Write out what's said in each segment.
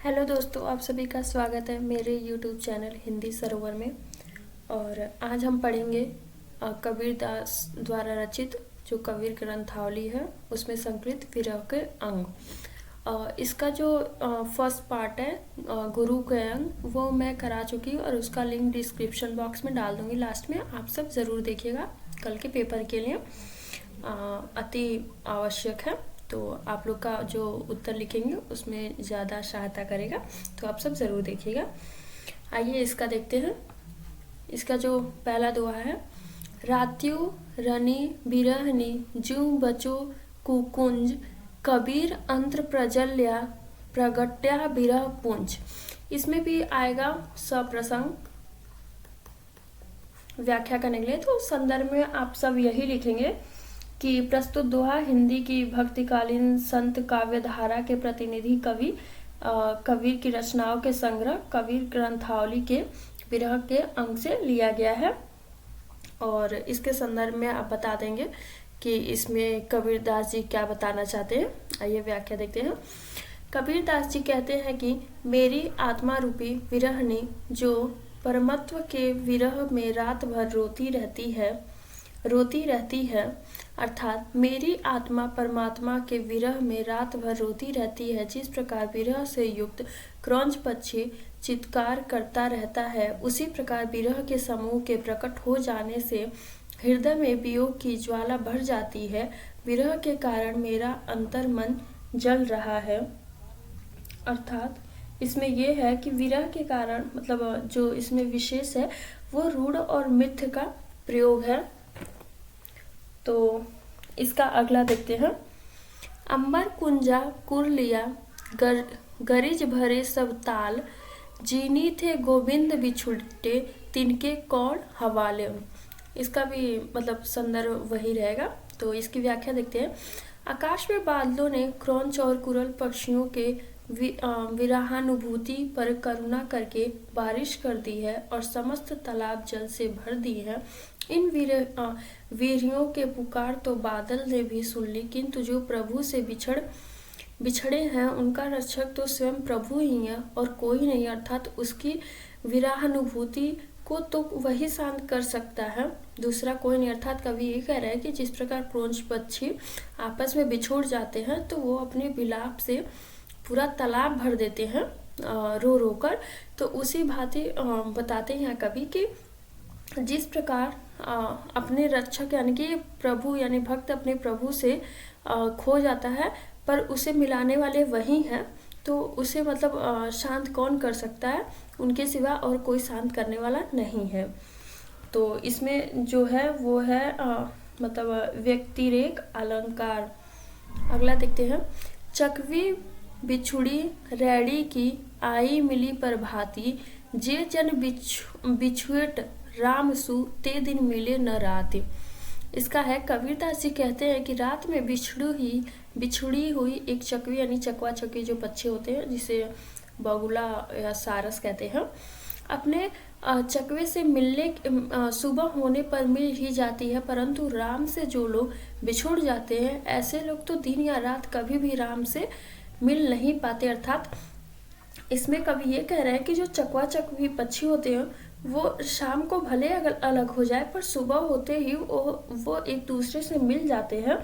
Hello दोस्तों, आप सभी का स्वागत है मेरे यूट्यूब चैनल हिंदी सरोवर में। और आज हम पढ़ेंगे कबीर दास द्वारा रचित जो कबीर ग्रंथावली है उसमें संकलित विरह के अंग। इसका जो फर्स्ट पार्ट है गुरु के अंग वो मैं करा चुकी हूँ और उसका लिंक डिस्क्रिप्शन बॉक्स में डाल दूँगी लास्ट में। आप सब ज़रूर देखिएगा, कल के पेपर के लिए अति आवश्यक है। तो आप लोग का जो उत्तर लिखेंगे उसमें ज़्यादा सहायता करेगा, तो आप सब ज़रूर देखिएगा। आइए इसका देखते हैं। इसका जो पहला दोहा है, रात्यो रनि बिरहनि जू बचो कुकुंज कबीर अंतर प्रजल्या प्रगट्या बिरह पुंज। इसमें भी आएगा सप्रसंग व्याख्या करने के लिए। तो संदर्भ में आप सब यही लिखेंगे कि प्रस्तुत दोहा हिंदी की भक्तिकालीन संत काव्य धारा के प्रतिनिधि कबीर की रचनाओं के संग्रह कबीर ग्रंथावली के विरह के अंग से लिया गया है। और इसके संदर्भ में आप बता देंगे कि इसमें कबीर दास जी क्या बताना चाहते हैं। आइए व्याख्या देखते हैं। कबीर दास जी कहते हैं कि मेरी आत्मा रूपी विरहनी जो परमत्व के विरह में रात भर रोती रहती है, अर्थात मेरी आत्मा परमात्मा के विरह में रात भर रोती रहती है। जिस प्रकार विरह से युक्त क्रौंच पक्षी चित्कार करता रहता है, उसी प्रकार विरह के समूह के प्रकट हो जाने से हृदय में वियोग की ज्वाला भर जाती है। विरह के कारण मेरा अंतर मन जल रहा है। अर्थात इसमें यह है कि विरह के कारण मतलब जो इसमें विशेष है वो रूढ़ और मिथ्य का प्रयोग है। तो इसका अगला देखते हैं। अंबर कुंजा कुरलिया गरिज भरे सब ताल जीनी थे गोविंद बिछुटे तिनके कौन हवाले। इसका भी मतलब संदर्भ वही रहेगा। तो इसकी व्याख्या देखते हैं। आकाश में बादलों ने क्रौंच और कुरल पक्षियों के विरहानुभूति पर करुणा करके बारिश कर दी है और समस्त तालाब जल से भर दी है। इन वीरियों के पुकार तो बादल ने भी सुन ली, किंतु जो प्रभु से बिछड़े हैं उनका रक्षक तो स्वयं प्रभु ही है और कोई नहीं। अर्थात उसकी विरहानुभूति को तो वही शांत कर सकता है, दूसरा कोई नहीं। अर्थात कवि ये कह रहा है कि जिस प्रकार क्रौंच पक्षी आपस में बिछोड़ जाते हैं तो वो अपने विलाप से पूरा तालाब भर देते हैं रो रो कर। तो उसी भांति बताते हैं कवि कि जिस प्रकार अपने रक्षक यानी कि प्रभु यानी भक्त अपने प्रभु से खो जाता है पर उसे मिलाने वाले वही हैं, तो उसे मतलब शांत कौन कर सकता है, उनके सिवा और कोई शांत करने वाला नहीं है। तो इसमें जो है वो है मतलब व्यक्तिरेक अलंकार। अगला देखते हैं। चकवी बिछुड़ी रैड़ी की आई मिली पर भांति जे जन बिछुएट राम सु ते दिन मिले न रात। इसका है कबीर दास जी कहते हैं कि रात में बिछुड़ी हुई एक चकवी यानी चकवा चकवी जो पक्षी होते हैं जिसे बगुला या सारस कहते हैं, अपने चकवे से मिलने सुबह होने पर मिल ही जाती है, परंतु राम से जो लोग बिछुड़ जाते हैं ऐसे लोग तो दिन या रात कभी भी राम से मिल नहीं पाते। अर्थात इसमें कवि ये कह रहे हैं कि जो चकवा चकवी पक्षी होते हैं वो शाम को भले अलग हो जाए पर सुबह होते ही वो एक दूसरे से मिल जाते हैं।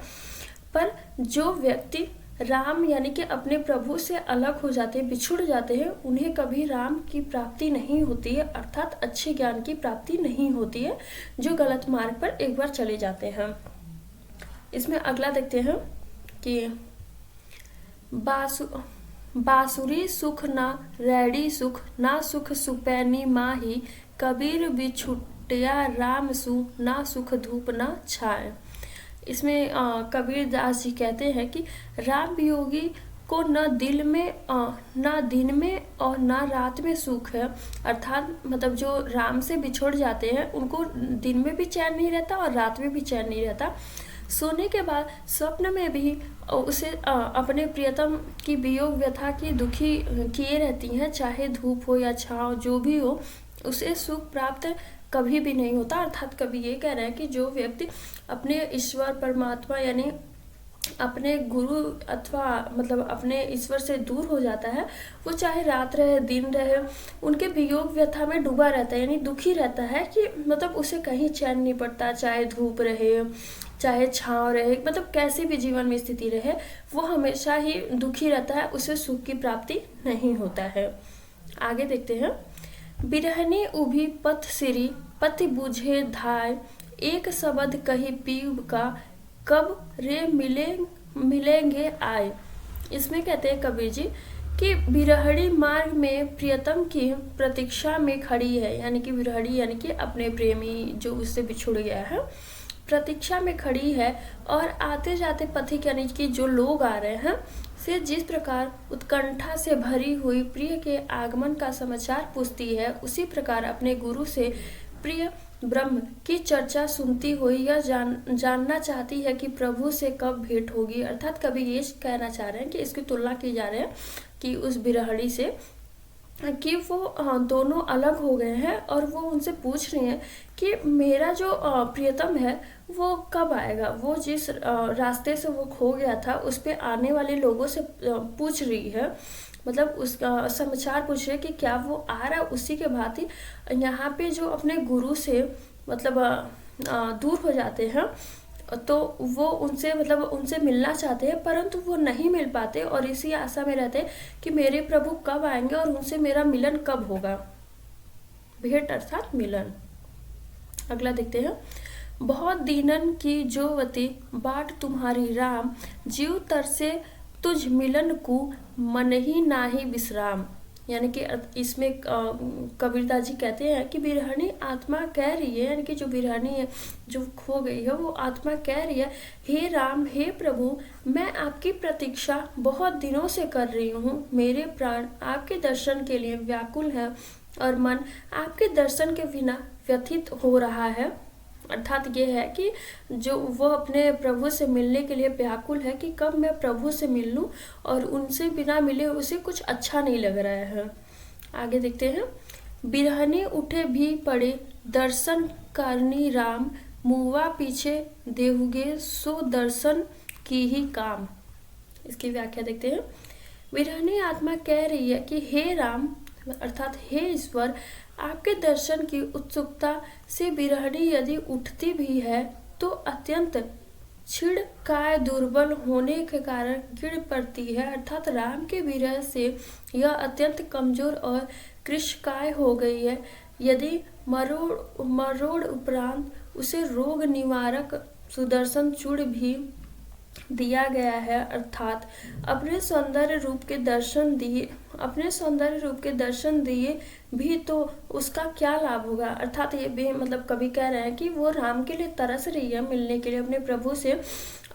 पर जो व्यक्ति राम यानी कि अपने प्रभु से अलग हो जाते हैं, बिछुड़ जाते हैं, उन्हें कभी राम की प्राप्ति नहीं होती है, अर्थात अच्छे ज्ञान की प्राप्ति नहीं होती है, जो गलत मार्ग पर एक बार चले जाते हैं। इसमें अगला देखते हैं कि बासुरी सुख ना रैडी सुख ना सुख सुपैनी माही कबीर बिछुटिया राम सु ना सुख धूप ना छाए। इसमें कबीर दास जी कहते हैं कि राम वियोगी को न दिन में और न रात में सुख है। अर्थात मतलब जो राम से बिछुड़ जाते हैं उनको दिन में भी चैन नहीं रहता और रात में भी चैन नहीं रहता। सोने के बाद स्वप्न में भी उसे अपने प्रियतम की वियोग व्यथा की दुखी किए रहती हैं, चाहे धूप हो या छाँव जो भी हो, उसे सुख प्राप्त कभी भी नहीं होता। अर्थात कभी ये कह रहे हैं कि जो व्यक्ति अपने ईश्वर परमात्मा यानी अपने गुरु अथवा मतलब अपने ईश्वर से दूर हो जाता है, वो चाहे रात रहे दिन रहे, उनके वियोग व्यथा में डूबा रहता है, यानी दुखी रहता है कि मतलब उसे कहीं चैन नहीं पड़ता, चाहे धूप रहे चाहे छाँव रहे, मतलब कैसी भी जीवन में स्थिति रहे, वो हमेशा ही दुखी रहता है, उसे सुख की प्राप्ति नहीं होता है। आगे देखते हैं। बिरहनी उभी पथ सिरी पति बुझे धाय, एक शब्द कही पीव का कब रे मिलेंगे आए। इसमें कहते हैं कबीर जी कि बिरहड़ी मार्ग में प्रियतम की प्रतीक्षा में खड़ी है, यानी कि बिरहड़ी यानी कि अपने प्रेमी जो उससे बिछुड़ गया है, प्रतीक्षा में खड़ी है, और आते जाते पथिक यानी कि जो लोग आ रहे हैं से जिस प्रकार उत्कंठा से भरी हुई प्रिय के आगमन का समाचार पूछती है, उसी प्रकार अपने गुरु से प्रिय ब्रह्म की चर्चा सुनती हुई यह जानना चाहती है कि प्रभु से कब भेंट होगी। अर्थात कभी ये कहना चाह रहे हैं कि इसकी तुलना की जा रही है कि उस बिरहड़ी से कि वो दोनों अलग हो गए हैं, और वो उनसे पूछ रही हैं कि मेरा जो प्रियतम है वो कब आएगा। वो जिस रास्ते से वो खो गया था उस पे आने वाले लोगों से पूछ रही है, मतलब उसका समाचार पूछ रही है कि क्या वो आ रहा है। उसी के भांति यहाँ पे जो अपने गुरु से मतलब दूर हो जाते हैं तो वो उनसे मतलब उनसे मिलना चाहते हैं, परंतु वो नहीं मिल पाते, और इसी आशा में रहते हैं कि मेरे प्रभु कब आएंगे और उनसे मेरा मिलन कब होगा। भेंट अर्थात मिलन। अगला देखते हैं। बहुत दीनन की जोवती बाट तुम्हारी राम, जीव तरसे तुझ मिलन को मन ही नाही विश्राम। यानी कि इसमें कबीरदास जी कहते हैं कि बिरहनी आत्मा कह रही है, यानी कि जो बिरहनी है जो खो गई है वो आत्मा कह रही है, हे राम हे प्रभु, मैं आपकी प्रतीक्षा बहुत दिनों से कर रही हूँ, मेरे प्राण आपके दर्शन के लिए व्याकुल है और मन आपके दर्शन के बिना व्यथित हो रहा है। अर्थात ये है कि जो वो अपने प्रभु से मिलने के लिए व्याकुल है कि कब मैं प्रभु से मिल लूं, और उनसे बिना मिले उसे कुछ अच्छा नहीं लग रहा है। आगे देखते हैं। बिरहनी उठे भी पड़े दर्शन करनी राम, मुआ पीछे देहुगे सो दर्शन की ही काम। इसकी व्याख्या देखते हैं। बिरहनी आत्मा कह रही है कि हे राम अर्थात हे ईश्वर, आपके दर्शन की उत्सुकता से बिरहनी यदि उठती भी है तो अत्यंत छिड़ काय दुर्बल होने के कारण गिर पड़ती है। अर्थात राम के विरह से यह अत्यंत कमजोर और कृशकाय हो गई है। यदि मरोड़ उपरांत उसे रोग निवारक सुदर्शन चूड़ भी दिया गया है, अर्थात अपने सौंदर्य रूप के दर्शन दिए भी तो उसका क्या लाभ होगा। अर्थात ये भी मतलब कवि कह रहे हैं कि वो राम के लिए तरस रही है मिलने के लिए अपने प्रभु से,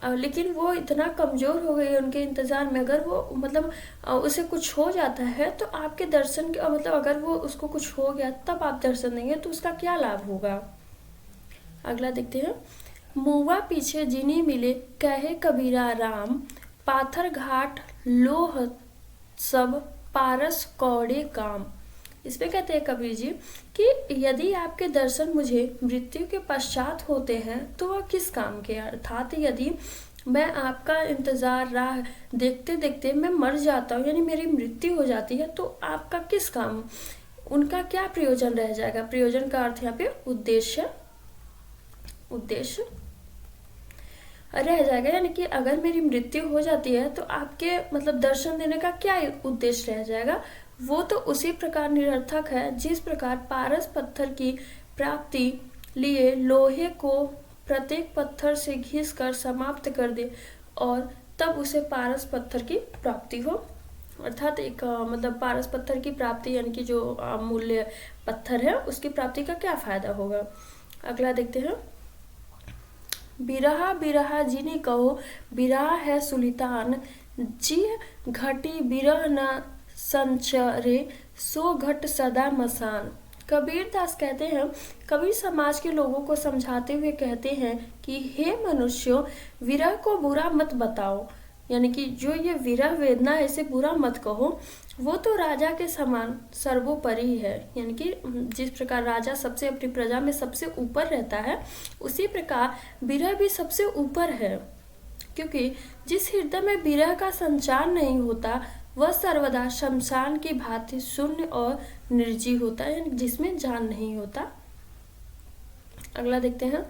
लेकिन वो इतना कमजोर हो गई है उनके इंतजार में। अगर वो मतलब उसे कुछ हो जाता है तो आपके दर्शन के मतलब अगर वो उसको कुछ हो गया तब आप दर्शन देंगे तो उसका क्या लाभ होगा। अगला देखते हैं। मुआ पीछे जिनी मिले कहे कबीरा राम, पाथर घाट लोह सब पारस कौड़े काम। इसमें कहते हैं कबीर जी कि यदि आपके दर्शन मुझे मृत्यु के पश्चात होते हैं तो वह किस काम के। अर्थात यदि मैं आपका इंतजार राह देखते देखते मैं मर जाता हूँ, यानी मेरी मृत्यु हो जाती है, तो आपका किस काम, उनका क्या प्रयोजन रह जाएगा। प्रयोजन का अर्थ यहाँ पे उद्देश्य रह जाएगा, यानी कि अगर मेरी मृत्यु हो जाती है तो आपके मतलब दर्शन देने का क्या उद्देश्य रह जाएगा। वो तो उसी प्रकार निरर्थक है जिस प्रकार पारस पत्थर की प्राप्ति लिए लोहे को प्रत्येक पत्थर से घिस कर समाप्त कर दे और तब उसे पारस पत्थर की प्राप्ति हो। अर्थात एक मतलब पारस पत्थर की प्राप्ति यानी कि जो अमूल्य पत्थर है उसकी प्राप्ति का क्या फायदा होगा। अगला देखते हैं। बिरहा बिरहा जिनी कहो बिरहा है सुलितान, जी घटी बिरह न संचरे सो घट सदा मसान। कबीर दास कहते हैं, कबीर समाज के लोगों को समझाते हुए कहते हैं कि हे मनुष्यों, विरह को बुरा मत बताओ, यानी कि जो ये विरह वेदना है इसे बुरा मत कहो, वो तो राजा के समान सर्वोपरि है। यानी कि जिस प्रकार राजा सबसे अपनी प्रजा में सबसे ऊपर रहता है, उसी प्रकार विरह भी सबसे ऊपर है। क्योंकि जिस हृदय में विरह का संचार नहीं होता वह सर्वदा शमशान की भांति शून्य और निर्जीव होता है, यानी जिसमें जान नहीं होता। अगला देखते हैं।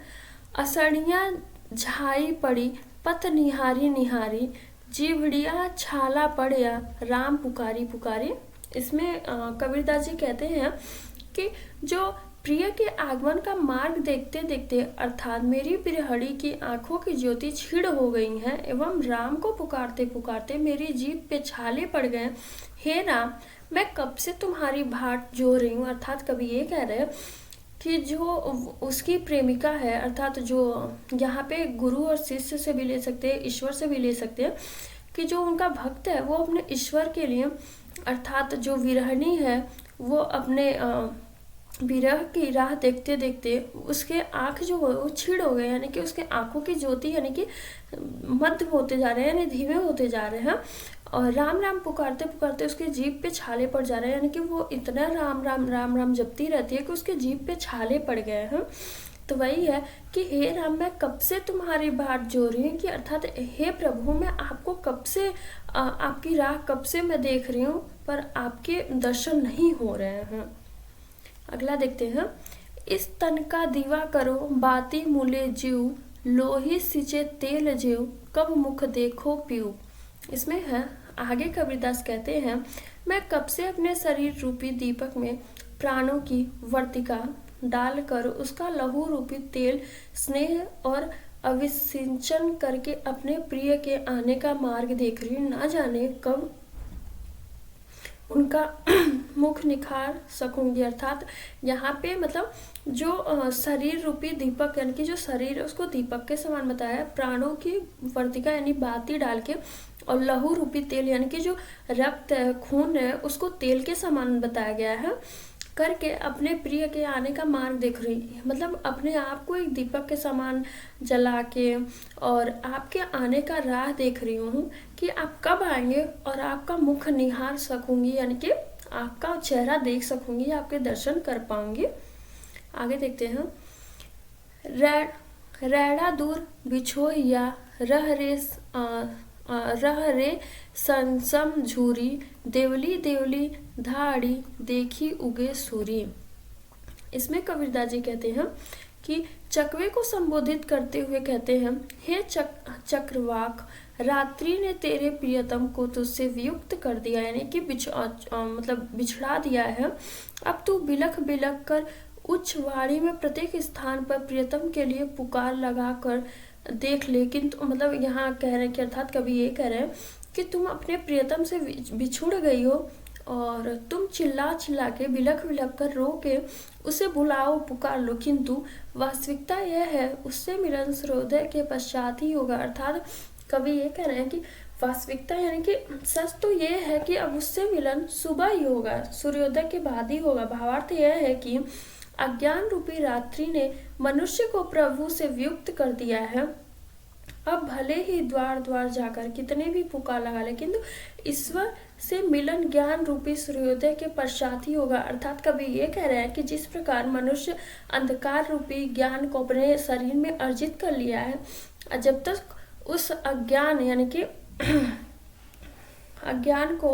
असड़ियाँ झाई पड़ी पत निहारी निहारी, जीवड़िया छाला पड़या राम पुकारी पुकारी। इसमें कबीरदास जी कहते हैं कि जो प्रिय के आगमन का मार्ग देखते देखते अर्थात मेरी बिरहड़ी की आंखों की ज्योति क्षीण हो गई है एवं राम को पुकारते पुकारते मेरी जीभ पे छाले पड़ गए। हे राम, मैं कब से तुम्हारी बाट जो रही हूँ। अर्थात कभी ये कह रहे हैं कि जो उसकी प्रेमिका है, अर्थात जो यहाँ पे गुरु और शिष्य से भी ले सकते हैं, ईश्वर से भी ले सकते हैं, कि जो उनका भक्त है वो अपने ईश्वर के लिए, अर्थात जो विरहणी है वो अपने विरह की राह देखते देखते उसके आँख जो हो वो क्षीण हो गए, यानी कि उसके आंखों की ज्योति यानी कि मध्य होते जा रहे हैं, यानी धीमे होते जा रहे हैं। और राम राम पुकारते पुकारते उसके जीभ पे छाले पड़ जा रहे हैं, यानी कि वो इतना राम राम राम राम जपती रहती है कि उसके जीभ पे छाले पड़ गए हैं। तो वही है कि हे राम, मैं कब से तुम्हारी बाट जो रही हूँ, कि अर्थात हे प्रभु, मैं आपको कब से आपकी राह कब से मैं देख रही हूँ, पर आपके दर्शन नहीं हो रहे हैं। अगला देखते हैं। इस तन का दीवा करो बाती मूले जीव, लोही सिंचे तेल जीव, कब मुख देखो पीऊ। इसमें है आगे कबीरदास कहते हैं, मैं कब से अपने शरीर रूपी दीपक में प्राणों की वर्तिका डालकर उसका लहू रूपी तेल स्नेह और अभिसिंचन करके अपने प्रिय के आने का मार्ग देख रही हूँ। ना जाने कब उनका मुख निखार सकूंगी। अर्थात यहाँ पे मतलब जो शरीर रूपी दीपक, यानी कि जो शरीर है उसको दीपक के समान बताया है, प्राणों की वर्तिका यानी बाती डाल के, और लहू रूपी तेल यानी कि जो रक्त है, खून है, उसको तेल के समान बताया गया है, करके अपने प्रिय के आने का मार्ग देख रही है। मतलब अपने आप को एक दीपक के समान जला के और आपके आने का राह देख रही हूँ कि आप कब आएंगे और आपका मुख निहार सकूंगी, यानी कि आपका चेहरा देख सकूंगी, आपके दर्शन कर पाऊंगी। आगे देखते हैं। रैड़ा दूर बिछोहिया रह रे संसम झूरी, देवली देवली धाड़ी देखी उगे सूरी। इसमें कबीरदास जी कहते हैं कि चकवे को संबोधित करते हुए कहते हैं, हे चक्रवाक, रात्रि ने तेरे प्रियतम को तुझसे वियुक्त कर दिया, यानी कि मतलब बिछड़ा दिया है। अब तू बिलख बिलख कर उच्च वाणी में प्रत्येक स्थान पर प्रियतम के लिए पुकार लगा कर देख ले। किंतु मतलब यहाँ कह रहे हैं कि अर्थात कभी ये कह रहे हैं कि तुम अपने प्रियतम से बिछुड़ गई हो और तुम चिल्ला चिल्ला के बिलख बिलख कर रो के उसे बुलाओ, पुकार लो, किंतु वास्तविकता यह है उससे मिलन सूर्योदय के पश्चात ही होगा। अर्थात कभी ये कह रहे हैं कि वास्तविकता यानी कि सच तो ये है कि अब उससे मिलन सुबह ही होगा, सूर्योदय के बाद ही होगा। भावार्थ यह है कि अज्ञान रूपी रात्रि ने मनुष्य को प्रभु से वियुक्त कर दिया है। अब भले ही द्वार द्वार जाकर कितने भी पुकार लगा ले, किंतु ईश्वर से मिलन ज्ञान रूपी सूर्योदय के पश्चात ही होगा। अर्थात कभी ये कह रहे हैं कि जिस प्रकार मनुष्य अंधकार रूपी ज्ञान को अपने शरीर में अर्जित कर लिया है, जब तक उस अज्ञान यानी कि अज्ञान को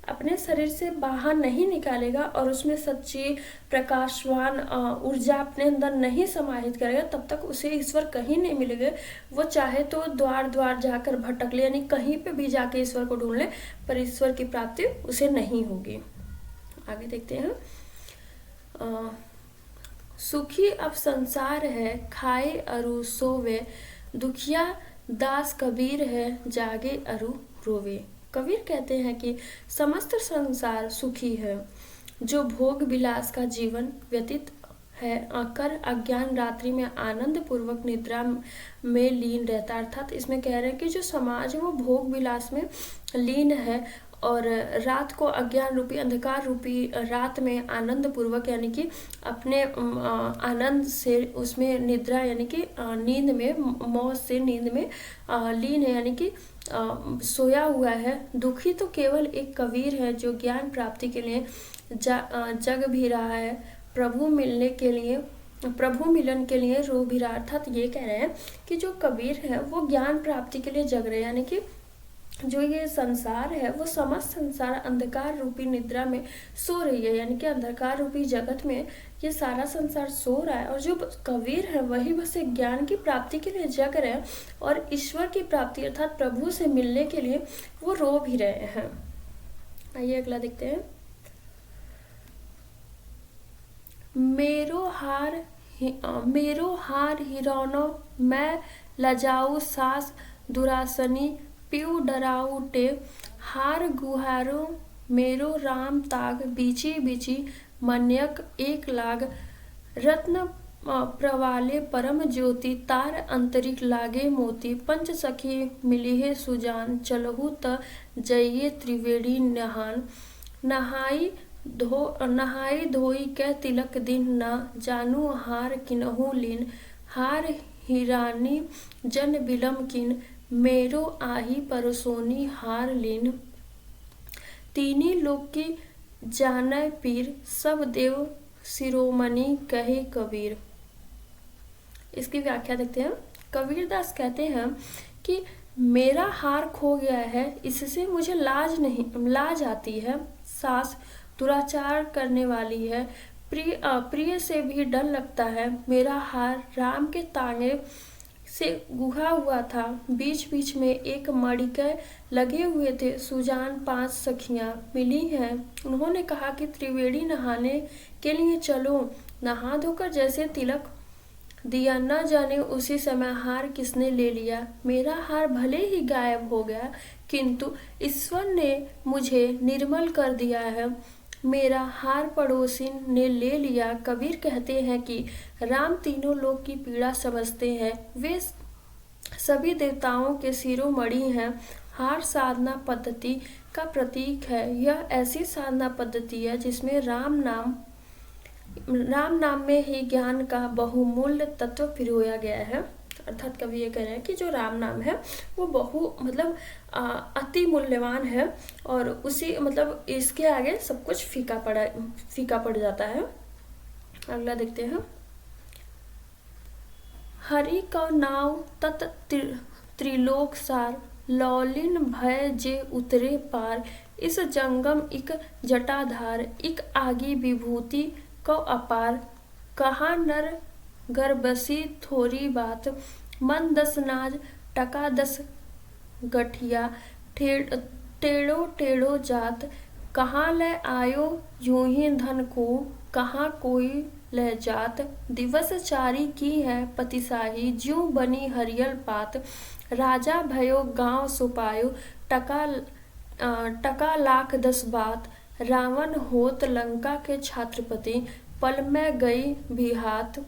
अपने शरीर से बाहर नहीं निकालेगा और उसमें सच्ची प्रकाशवान ऊर्जा अपने अंदर नहीं समाहित करेगा, तब तक उसे ईश्वर कहीं नहीं मिलेगा। वो चाहे तो द्वार द्वार जाकर भटक ले, यानी कहीं पे भी जाके ईश्वर को ढूंढ ले, पर ईश्वर की प्राप्ति उसे नहीं होगी। आगे देखते हैं। सुखी अब संसार है खाए अरु सोवे, दुखिया दास कबीर है जागे अरु रोवे। कबीर कहते हैं कि समस्त संसार सुखी है, जो भोग विलास का जीवन व्यतीत है कर अज्ञान रात्रि में आनंद पूर्वक निद्रा में लीन रहता। अर्थात इसमें कह रहे हैं कि जो समाज है वो भोग विलास में लीन है और रात को अज्ञान रूपी अंधकार रूपी रात में आनंद पूर्वक यानी कि अपने आनंद से उसमें निद्रा यानी कि नींद में मौज से नींद में लीन है, यानी कि सोया हुआ है। दुखी तो केवल एक कबीर है जो ज्ञान प्राप्ति के लिए जग भी रहा है, प्रभु मिलने के लिए प्रभु मिलन के लिए रो भी रहा। अर्थात ये कह रहे हैं कि जो कबीर है वो ज्ञान प्राप्ति के लिए जग रहे हैं, यानी कि जो ये संसार है वो समस्त संसार अंधकार रूपी निद्रा में सो रही है, यानी कि अंधकार रूपी जगत में ये सारा संसार सो रहा है, और जो कबीर है वही बस एक ज्ञान की प्राप्ति के लिए जग रहे हैं और ईश्वर की प्राप्ति अर्थात प्रभु से मिलने के लिए वो रो भी रहे हैं। आइए अगला देखते हैं। मेरो हार हिरौनो मैं लजाऊ सास दुरासनी पीऊ डराऊ टे हार गुहारो मेरो राम ताग बीची बीची मन्यक एक लाग रत्न प्रवाले परम ज्योति तार अंतरिक लागे मोती पंच सखी मिली है सुजान चलहु त जइये त्रिवेणी नहान नहाई धोई कै तिलक दिन न जानू हार किनहु लीन हार हिरानी जन बिलम किन मेरो आही परसोनी हार लीन तीनी लोक की जानय पीर सब देव शिरोमणि कहे कबीर। इसकी व्याख्या देखते हैं। कबीरदास कहते हैं कि मेरा हार खो गया है, इससे मुझे लाज आती है। सास दुराचार करने वाली है, प्रिय से भी डर लगता है। मेरा हार राम के तांगे से गुहा हुआ था, बीच बीच में एक मणिके लगे हुए थे। सुजान 5 सखियां मिली हैं, उन्होंने कहा कि त्रिवेणी नहाने के लिए चलो। नहा धोकर जैसे तिलक दिया, न जाने उसी समय हार किसने ले लिया। मेरा हार भले ही गायब हो गया, किंतु ईश्वर ने मुझे निर्मल कर दिया है। मेरा हार पड़ोसी ने ले लिया। कबीर कहते हैं कि राम तीनों लोग की पीड़ा समझते हैं, वे सभी देवताओं के शिरोमणि हैं। हार साधना पद्धति का प्रतीक है। यह ऐसी साधना पद्धति है जिसमें राम नाम में ही ज्ञान का बहुमूल्य तत्व पिरोया गया है। अर्थात कवि ये कह रहे हैं कि जो राम नाम है वो अति मूल्यवान है और उसी इसके आगे सब कुछ फीका पड़ जाता है। अगला देखते हैं। हरि का नाव तत त्रिलोक सार लौलिन भय जे उतरे पार इस जंगम इक जटाधार इक आगी विभूति को अपार कहा नर गर्भसी थोड़ी बात मन 10 नाज टका 10 गठिया टेढ़ो जात कहाँ ले आयो यूं ही धन को कहाँ कोई ले जात दिवस चारी की है पतिसाही ज्यों बनी हरियल पात राजा भयो गांव सुपायो टका लाख 10 बात रावण होत लंका के छत्रपति पल में गई भी हाथ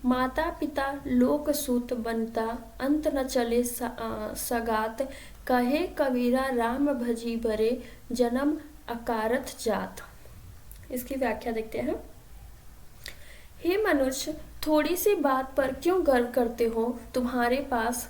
माता पिता लोक सूत बनता अंत न चले सगात कहे कबीरा राम भजी भरे जन्म अकारथ जात। इसकी व्याख्या देखते हैं। हे मनुष्य, थोड़ी सी बात पर क्यों गर्व करते हो? तुम्हारे पास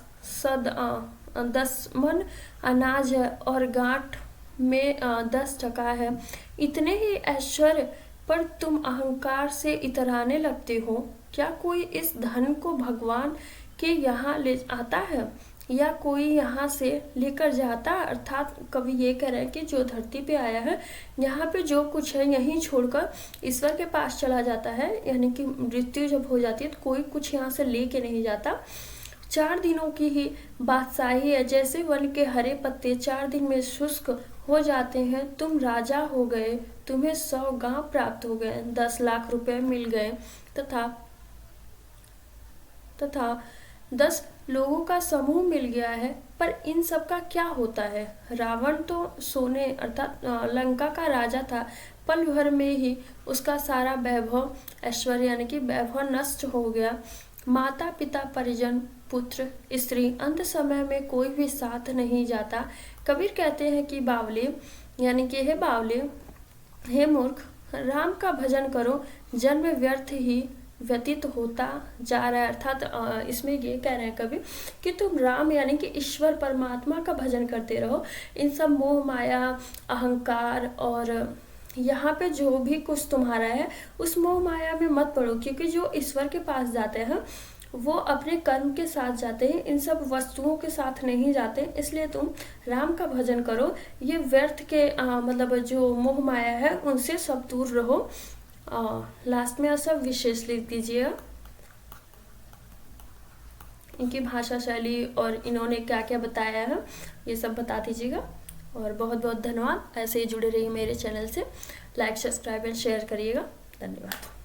10 मन अनाज है और गांठ में 10 टका है। इतने ही ऐश्वर्य पर तुम अहंकार से इतराने लगते हो। क्या कोई इस धन को भगवान के यहाँ ले आता है या कोई यहाँ से लेकर जाता? अर्थात कवि ये कह रहे हैं कि जो धरती पे आया है, यहाँ पे जो कुछ है यहीं छोड़कर ईश्वर के पास चला जाता है, यानी कि मृत्यु जब हो जाती है तो कोई कुछ यहाँ से लेके नहीं जाता। 4 दिनों की ही बादशाही है, जैसे वन के हरे पत्ते 4 दिन में शुष्क हो जाते हैं। तुम राजा हो गए, तुम्हें 100 गांव प्राप्त हो गए, 10 लाख रुपए मिल गए तथा 10 लोगों का समूह मिल गया है। पर इन सब का क्या होता है? रावण तो सोने अर्थात लंका का राजा था, पल भर में ही उसका सारा वैभव ऐश्वर्य यानी कि वैभव नष्ट हो गया। माता पिता परिजन पुत्र स्त्री अंत समय में कोई भी साथ नहीं जाता। कबीर कहते हैं कि बावले यानी कि हे बावले, हे मूर्ख, राम का भजन करो, जन्म व्यर्थ ही व्यतीत होता जा रहा है। अर्थात इसमें ये कह रहे हैं कभी कि तुम राम यानी कि ईश्वर परमात्मा का भजन करते रहो। इन सब मोह माया अहंकार और यहाँ पे जो भी कुछ तुम्हारा है उस मोह माया में मत पड़ो, क्योंकि जो ईश्वर के पास जाते हैं वो अपने कर्म के साथ जाते हैं, इन सब वस्तुओं के साथ नहीं जाते। इसलिए तुम राम का भजन करो, ये व्यर्थ के मतलब जो मोह माया है उनसे सब दूर रहो। लास्ट में सब विशेष लिख दीजिएगा, इनकी भाषा शैली और इन्होंने क्या क्या बताया है ये सब बता दीजिएगा। और बहुत बहुत धन्यवाद, ऐसे ही जुड़े रहिए मेरे चैनल से, लाइक सब्सक्राइब एंड शेयर करिएगा। धन्यवाद।